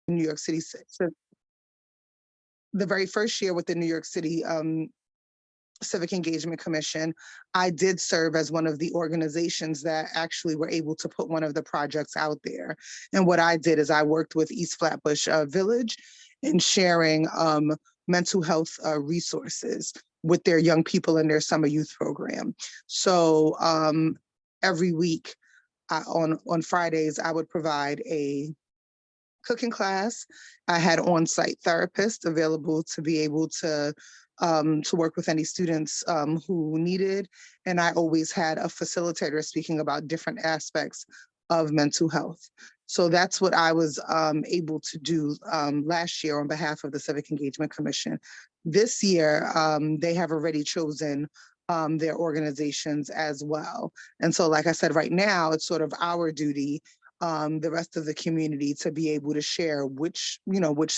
New York City. So the very first year with the New York City Civic Engagement Commission, I did serve as one of the organizations that actually were able to put one of the projects out there. And what I did is I worked with East Flatbush Village in sharing mental health resources with their young people in their summer youth program. So every week on Fridays, I would provide a cooking class. I had on-site therapists available to be able to work with any students who needed. And I always had a facilitator speaking about different aspects of mental health. So that's what I was able to do last year on behalf of the Civic Engagement Commission. This year, they have already chosen their organizations as well. And so, like I said, right now, it's sort of our duty, the rest of the community, to be able to share which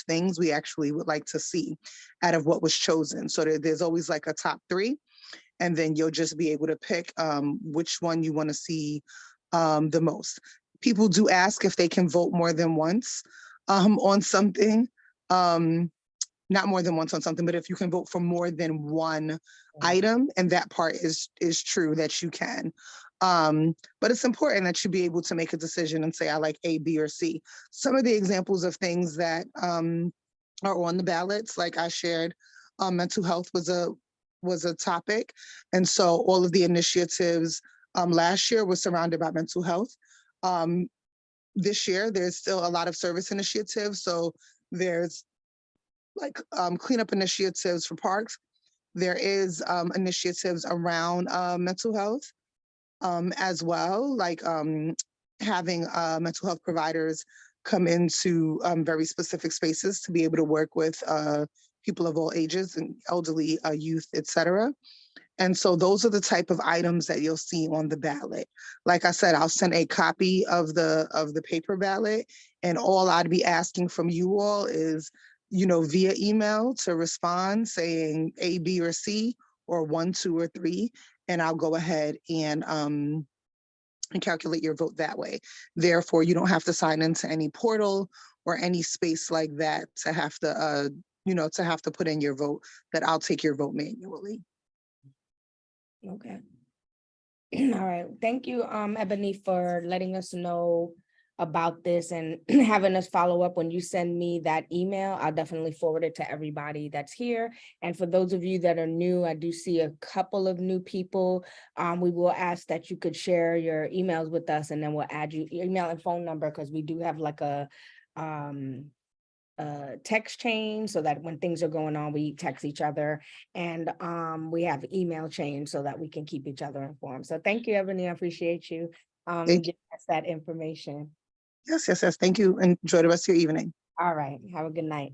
things we actually would like to see out of what was chosen. So there's always like a top 3, and then you'll just be able to pick which one you want to see the most. People do ask if they can vote more than once on something. Not more than once on something, but if you can vote for more than one item, and that part is true that you can. But it's important that you be able to make a decision and say, I like A, B, or C. Some of the examples of things that are on the ballots, like I shared, mental health was a topic. And so all of the initiatives last year was surrounded by mental health. This year, there's still a lot of service initiatives. So there's like cleanup initiatives for parks. There is initiatives around mental health as well, like having mental health providers come into very specific spaces to be able to work with people of all ages and elderly, youth, etc. And so those are the type of items that you'll see on the ballot. Like I said, I'll send a copy of the paper ballot, and all I'd be asking from you all is, via email to respond saying A, B, or C, or 1, 2, or 3, and I'll go ahead and calculate your vote that way. Therefore, you don't have to sign into any portal or any space like that to have to put in your vote. That I'll take your vote manually. Okay. All right. Thank you, Ebony, for letting us know about this and having us follow up. When you send me that email, I'll definitely forward it to everybody that's here. And for those of you that are new, I do see a couple of new people. We will ask that you could share your emails with us, and then we'll add your email and phone number, because we do have like a text chain, so that when things are going on, we text each other, and we have email chain so that we can keep each other informed. So thank you, Ebony. I appreciate you giving us that information. Yes. Thank you. Enjoy the rest of your evening. All right. Have a good night.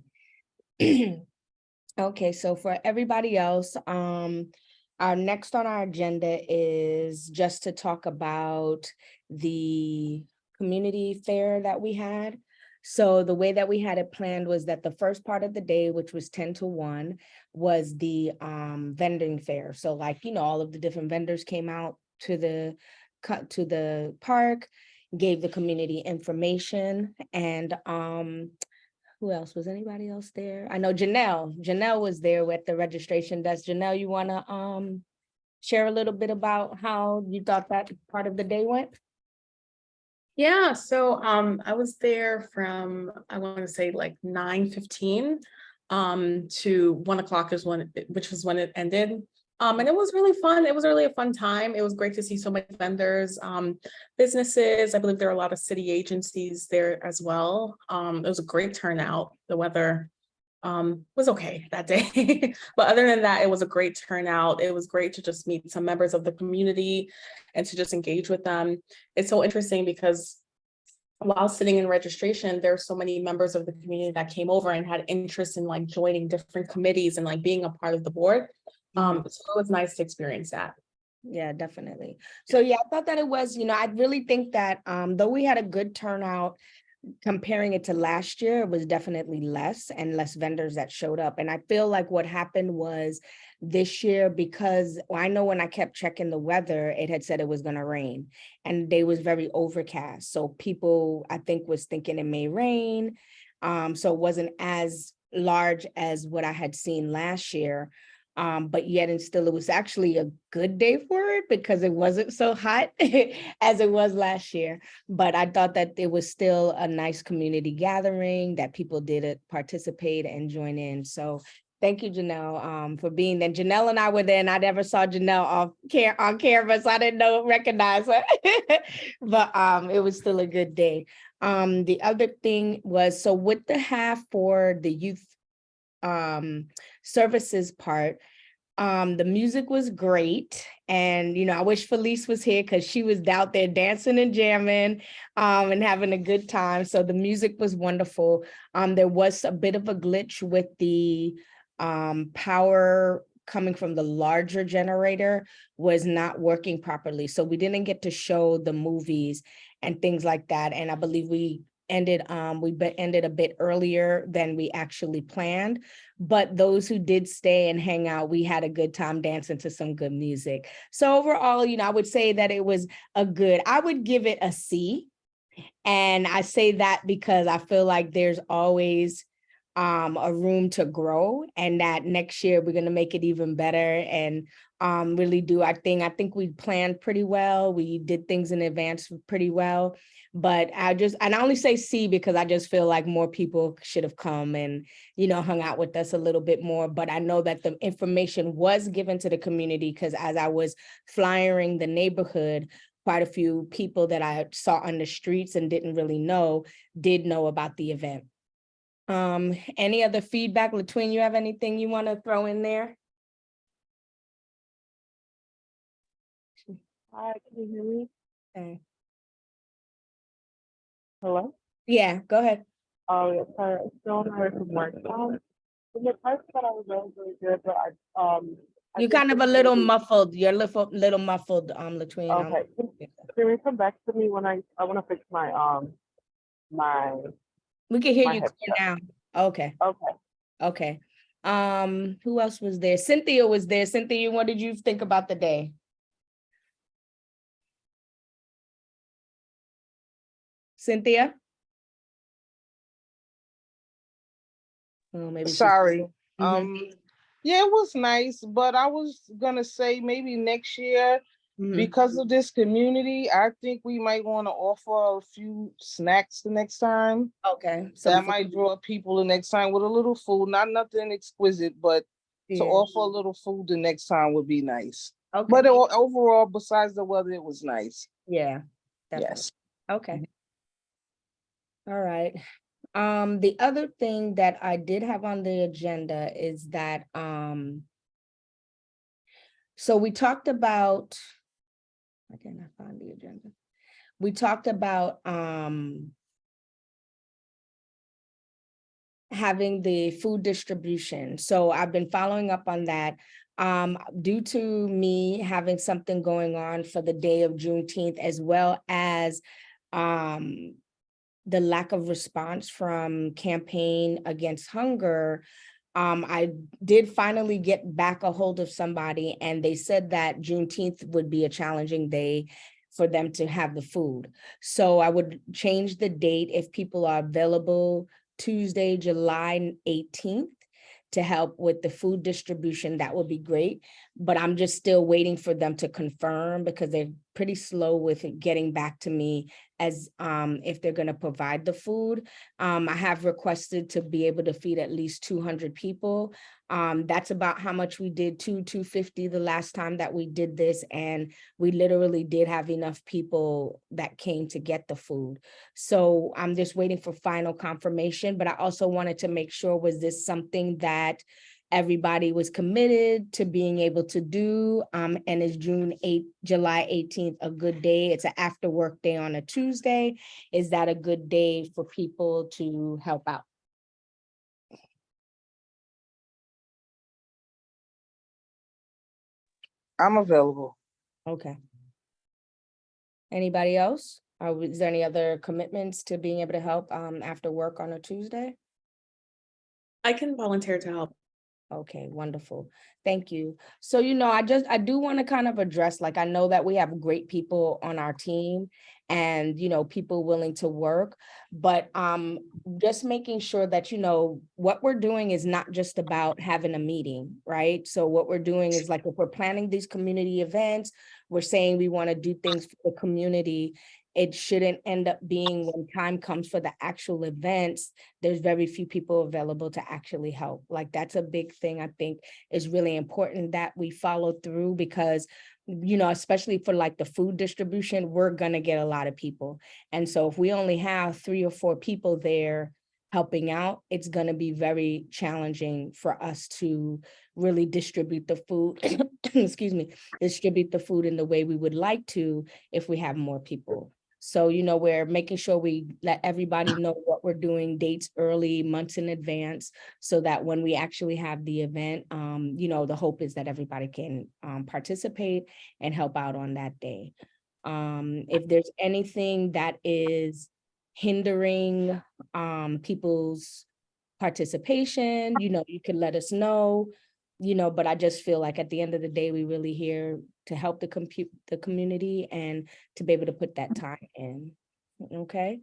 Okay, so for everybody else, our next on our agenda is just to talk about the community fair that we had. So the way that we had it planned was that the first part of the day, which was 10 to 1, was the vending fair. So like, all of the different vendors came out to the park, gave the community information, and who else? Was anybody else there? I know Janelle was there at the registration desk. Janelle, you want to share a little bit about how you thought that part of the day went? Yeah, so I was there from, I want to say like 9:15 to 1 o'clock which was when it ended. And it was really fun. It was really a fun time. It was great to see so many vendors, businesses. I believe there are a lot of city agencies there as well. It was a great turnout. The weather was okay that day. But other than that, it was a great turnout. It was great to just meet some members of the community and to just engage with them. It's so interesting because while sitting in registration, there are so many members of the community that came over and had interest in like joining different committees and like being a part of the board. So it was nice to experience that. Yeah, definitely. So yeah, I thought that it was, I really think that though we had a good turnout, comparing it to last year, it was definitely less vendors that showed up. And I feel like what happened was this year, because I know when I kept checking the weather, it had said it was going to rain, and the day was very overcast. So people, I think, was thinking it may rain. So it wasn't as large as what I had seen last year. But yet and still, it was actually a good day for it because it wasn't so hot as it was last year. But I thought that it was still a nice community gathering that people did participate and join in. So thank you, Janelle, for being there. Janelle and I were there, and I never saw Janelle on camera, so I didn't recognize her. But it was still a good day. The other thing was, so with the half for the youth services part, the music was great. And, I wish Felice was here because she was out there dancing and jamming and having a good time. So the music was wonderful. There was a bit of a glitch with the power coming from the larger generator was not working properly. So we didn't get to show the movies and things like that. And I believe we ended a bit earlier than we actually planned. But those who did stay and hang out, we had a good time dancing to some good music. So overall, I would say that it was I would give it a C. And I say that because I feel like there's always a room to grow, and that next year we're going to make it even better and really do our thing. I think we planned pretty well. We did things in advance pretty well. But I only say C because I just feel like more people should have come and, hung out with us a little bit more. But I know that the information was given to the community because as I was flyering the neighborhood, quite a few people that I saw on the streets and didn't really know did know about the event. Any other feedback? Latwin, you have anything you want to throw in there? Hi, can you hear me? Okay. Hello? Yeah, go ahead. Oh, yeah, sorry, I'm still on my way from work. In the parts that I was really good, but I You're think kind of a it's little maybe- muffled. You're little muffled, Latwin. Okay, can you come back to me when I want to fix my my We can hear my you clear headset. now. Okay, Okay. okay. Who else was there? Cynthia was there. Cynthia, what did you think about the day? Cynthia? Oh, maybe she's. Sorry. Mhm, Yeah, it was nice, but I was gonna say maybe next year, mhm. because of this community, I think we might want to offer a few snacks the next time. Okay. That might draw people the next time with a little food, not nothing exquisite, but to Yeah. offer a little food the next time would be nice. Okay. But overall, besides the weather, it was nice. Yeah. Definitely. Yes. Okay. All right. The other thing that I did have on the agenda is that, so we talked about, I cannot find the agenda. We talked about, having the food distribution. So I've been following up on that. Due to me having something going on for the day of Juneteenth, as well as, the lack of response from Campaign Against Hunger, I did finally get back a hold of somebody, and they said that Juneteenth would be a challenging day for them to have the food. So I would change the date if people are available Tuesday, July 18th to help with the food distribution. That would be great. But I'm just still waiting for them to confirm because they're pretty slow with getting back to me as if they're going to provide the food. I have requested to be able to feed at least 200 people. That's about how much we did, 250 the last time that we did this. And we literally did have enough people that came to get the food. So I'm just waiting for final confirmation, but I also wanted to make sure, was this something that everybody was committed to being able to do? And is July 18th a good day? It's an after work day on a Tuesday. Is that a good day for people to help out? I'm available. Okay. Anybody else? Or is there any other commitments to being able to help after work on a Tuesday? I can volunteer to help. Okay, wonderful. Thank you. So, I do want to kind of address, like, I know that we have great people on our team and, people willing to work, but just making sure that, what we're doing is not just about having a meeting, right? So what we're doing is, like, if we're planning these community events, we're saying we want to do things for the community. It shouldn't end up being when time comes for the actual events, there's very few people available to actually help. Like, that's a big thing I think is really important that we follow through because, especially for like the food distribution, we're gonna get a lot of people. And so if we only have 3 or 4 people there helping out, it's gonna be very challenging for us to really distribute the food, excuse me, distribute the food in the way we would like to if we have more people. So, we're making sure we let everybody know what we're doing, dates early, months in advance, so that when we actually have the event, the hope is that everybody can participate and help out on that day. If there's anything that is hindering people's participation, you can let us know, but I just feel like at the end of the day, we really here to help the community and to be able to put that time in. Okay.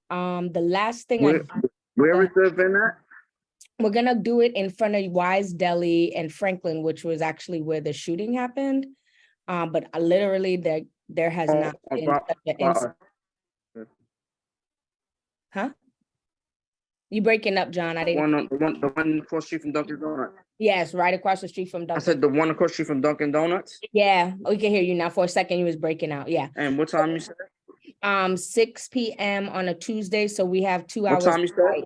The last thing Where is the event at? we're gonna do it in front of Wise Deli and Franklin, which was actually where the shooting happened. But literally there has not been such an incident. Huh? You breaking up, John? I didn't. The one across the street from Dunkin' Donuts. Yes, right across the street from I Dunkin'. said the one across the street from Dunkin' Donuts. Yeah, we can hear you now. For a second, you was breaking out. Yeah. And what time you said? 6 p.m. on a Tuesday, so we have 2 What hours. time you said? Right.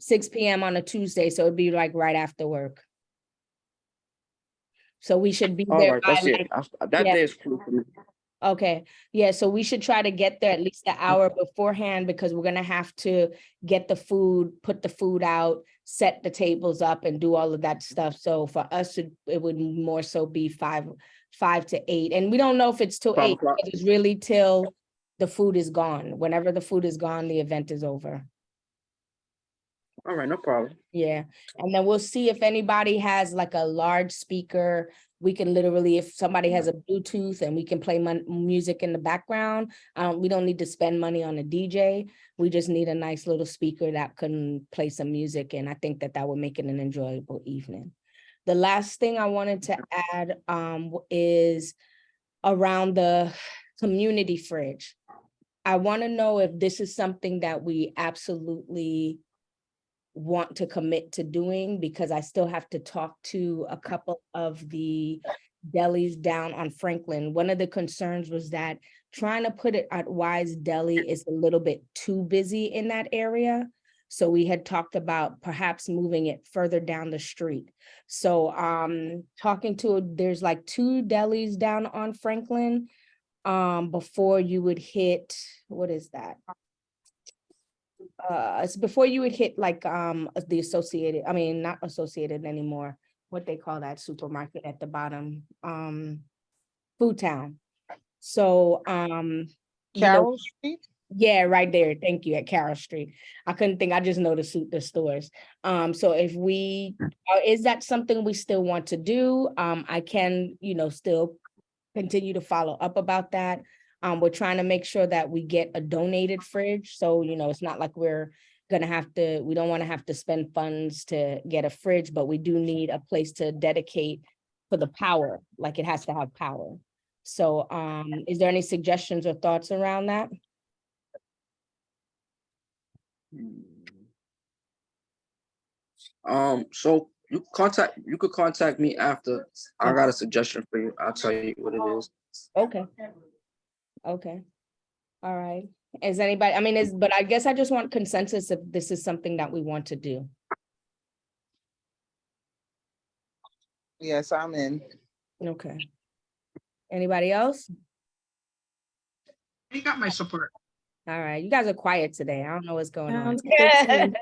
6 p.m. on a Tuesday, so it'd be like right after work. So we should be All there right, by that's it. That yeah. day is cool for me. Okay, yeah, so we should try to get there at least an hour beforehand because we're gonna have to get the food, put the food out, set the tables up and do all of that stuff. So for us, it would more so be 5 to 8. And we don't know if it's till 5 8, o'clock. it's really till the food is gone. Whenever the food is gone, the event is over. All right, no problem. Yeah, and then we'll see if anybody has like a large speaker. We can literally, if somebody has a Bluetooth and we can play music in the background, we don't need to spend money on a DJ. We just need a nice little speaker that can play some music. And I think that would make it an enjoyable evening. The last thing I wanted to add is around the community fridge. I want to know if this is something that we absolutely want to commit to doing, because I still have to talk to a couple of the delis down on Franklin. One of the concerns was that trying to put it at Wise Deli is a little bit too busy in that area. So we had talked about perhaps moving it further down the street. So there's like 2 delis down on Franklin before you would hit, what is that? It's before you would hit like the Associated, I mean, not Associated anymore, what they call that supermarket at the bottom, Food Town. So Carroll Street? Yeah, right there. Thank you, at Carroll Street. I couldn't think, I just know the stores. So if is that something we still want to do? I can, still continue to follow up about that. We're trying to make sure that we get a donated fridge. So, it's not like we don't want to have to spend funds to get a fridge, but we do need a place to dedicate for the power, like it has to have power. So, is there any suggestions or thoughts around that? So you could contact me after. I got a suggestion for you. I'll tell you what it is. Okay. Okay. All right. Is anybody, but I guess I just want consensus if this is something that we want to do. Yes, I'm in. Okay. Anybody else? You got my support. All right. You guys are quiet today. I don't know what's going on. Sounds good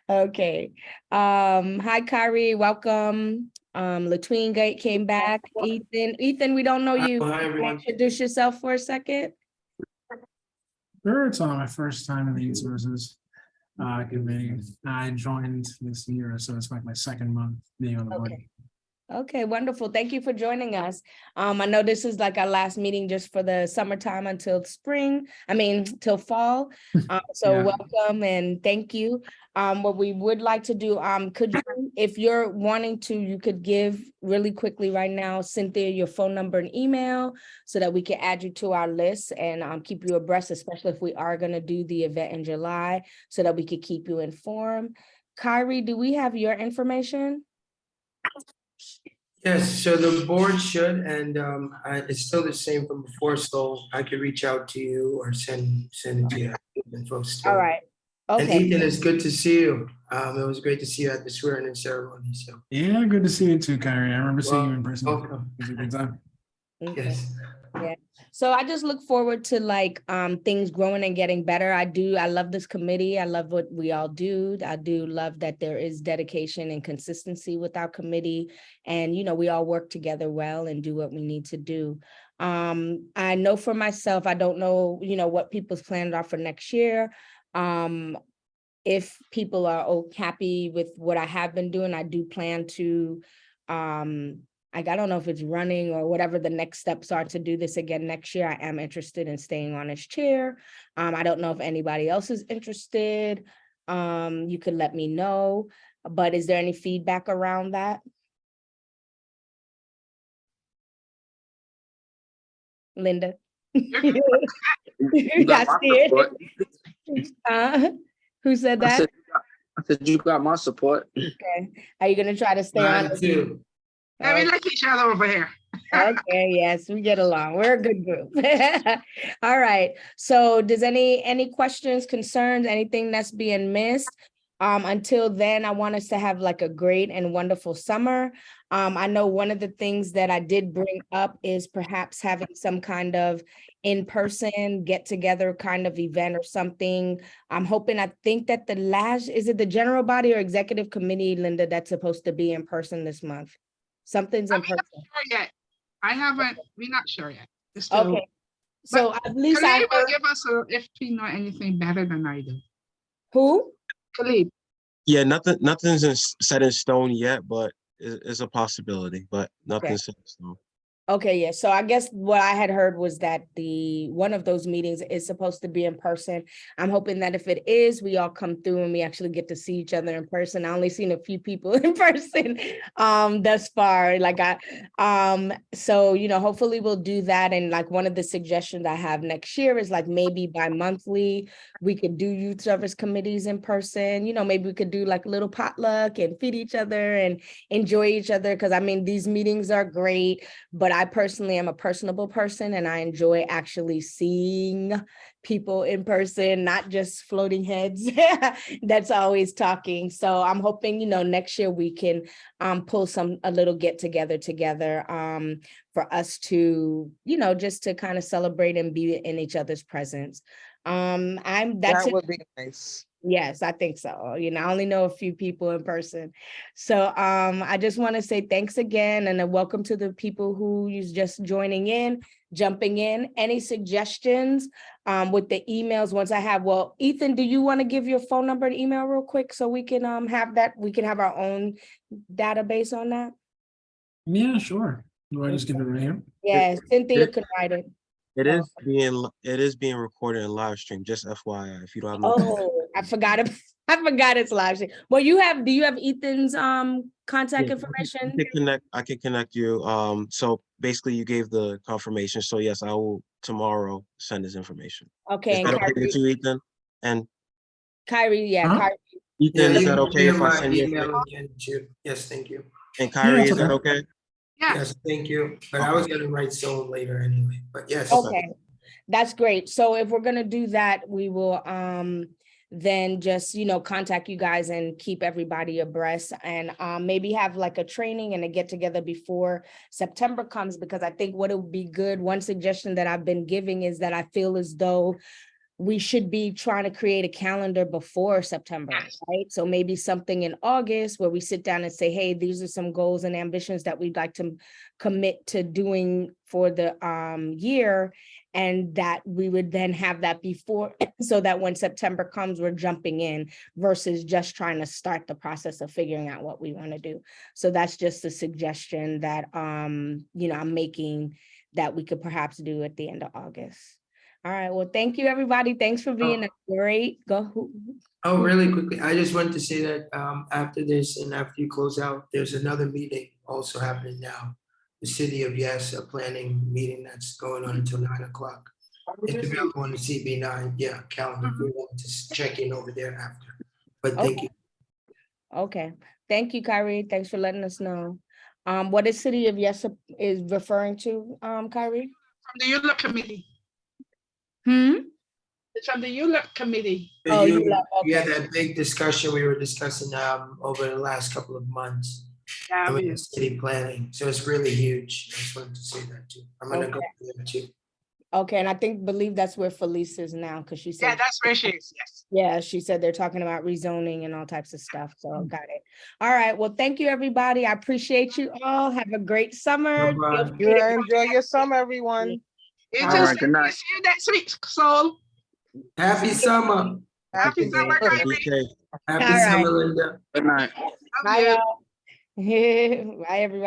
Okay. Hi, Kyrie. Welcome. Latween came back. Ethan, we don't know you. Hi, everyone. Introduce yourself for a second. Sure, it's not my first time in the resources. committee. I joined this year, so it's like my second month being on the board. Okay. Okay, wonderful. Thank you for joining us. I know this is like our last meeting just for the summertime until spring, till fall. So Yeah. welcome and thank you. What we would like to do, could you, if you're wanting to, you could give really quickly right now, Cynthia, your phone number and email so that we can add you to our list and keep you abreast, especially if we are gonna do the event in July, so that we could keep you informed. Kyrie, do we have your information? Yes, so the board should, and it's still the same from before, so I could reach out to you or send it to you. All right, And okay. Ethan, it's good to see you. It was great to see you at the swearing-in ceremony, so. Yeah, good to see you too, Kyrie. I remember seeing you in person. It Welcome. was a good time. Okay. Yes. So I just look forward to like things growing and getting better. I love this committee. I love what we all do. I do love that there is dedication and consistency with our committee. And we all work together well and do what we need to do. I know for myself, I don't know, what people's plans are for next year. If people are happy with what I have been doing, I do plan to I don't know if it's running or whatever the next steps are to do this again next year. I am interested in staying on as chair. I don't know if anybody else is interested. You could let me know, but is there any feedback around that? Linda? You got my scared? support. Who said I that? said you got my support. Okay. Are you gonna try to stay on? Mine too. Yeah, we like each other over here. Okay, yes, we get along. We're a good group. All right. So does any questions, concerns, anything that's being missed? Until then, I want us to have like a great and wonderful summer. I know one of the things that I did bring up is perhaps having some kind of in-person get-together kind of event or something. I'm hoping, I think that is it the general body or executive committee, Linda, that's supposed to be in person this month? Something's in person. Sure yet. We're not sure yet. It's still- Okay. So at least Khalid will heard. give us if he know anything better than I do. Who? Khalid. Yeah, nothing's set in stone yet, but it's a possibility, but nothing's set in stone. Okay, yeah. So I guess what I had heard was that one of those meetings is supposed to be in person. I'm hoping that if it is, we all come through and we actually get to see each other in person. I only seen a few people in person thus far. So hopefully we'll do that. And like one of the suggestions I have next year is like maybe bi-monthly we could do youth service committees in person. Maybe we could do like a little potluck and feed each other and enjoy each other. Because these meetings are great, but I personally am a personable person and I enjoy actually seeing people in person, not just floating heads that's always talking. So I'm hoping, next year we can pull a little get together for us to, just to kind of celebrate and be in each other's presence. That would be nice. Yes, I think so. I only know a few people in person. So I just want to say thanks again and welcome to the people who is just jumping in. Any suggestions with the emails once I have, Ethan, do you want to give your phone number and email real quick so we can have that, we can have our own database on that? Yeah, sure. Do I just give it right here? Yeah, Cynthia can write it. It is being recorded and live stream, just FYI, if you don't have no. Oh, I forgot it's live stream. Well, do you have Ethan's contact information? I can connect you. So basically you gave the confirmation. So yes, I will tomorrow send his information. Okay, Is that okay with you, Ethan? And Kyrie, yeah, Huh? Kyrie. Ethan, Yeah, is you that can okay share if I my send you? email again too? Yes, thank you. And Kyrie, it's is that okay. okay? Yeah. Yes, thank you. But I was gonna write someone later anyway, but yes. Okay, that's great. So if we're gonna do that, we will then just contact you guys and keep everybody abreast and maybe have like a training and a get together before September comes, because I think what it would be good, one suggestion that I've been giving is that I feel as though we should be trying to create a calendar before September, Yes. right? So maybe something in August where we sit down and say, hey, these are some goals and ambitions that we'd like to commit to doing for the year. And that we would then have that before, so that when September comes, we're jumping in versus just trying to start the process of figuring out what we want to do. So that's just a suggestion that, you know, I'm making that we could perhaps do at the end of August. All right, well, thank you, everybody. Thanks for being a great, Oh, really quickly, I just wanted to say that after this and after you close out, there's another meeting also happening now. The City of Yes, a planning meeting that's going on until 9 o'clock. It's available on the CB9, yeah, calendar, if you want to check in over there after. But thank you. Okay, thank you, Kyrie. Thanks for letting us know. What is City of Yes is referring to, Kyrie? From the ULUP committee. It's from the ULUP committee. Oh, you You love- had okay. that big discussion we were discussing over the last couple of months. Yeah, I mean, we- city planning, so it's really huge. I just wanted to say that too. I'm gonna go there too. Okay, and I believe that's where Felice is now, because she yeah, said, that's where she is, yes. yeah, she said they're talking about rezoning and all types of stuff, so got it. All right, well, thank you, everybody. I appreciate you all. Have a great summer. Bye-bye. Feel free to Enjoy your summer, everyone. You All too, right, good night. see you next week, Soul. Happy summer. Happy summer, Good, Kyrie. BK. Happy All right. summer, Linda. Good night. Love Bye, you. y'all. Bye, everybody.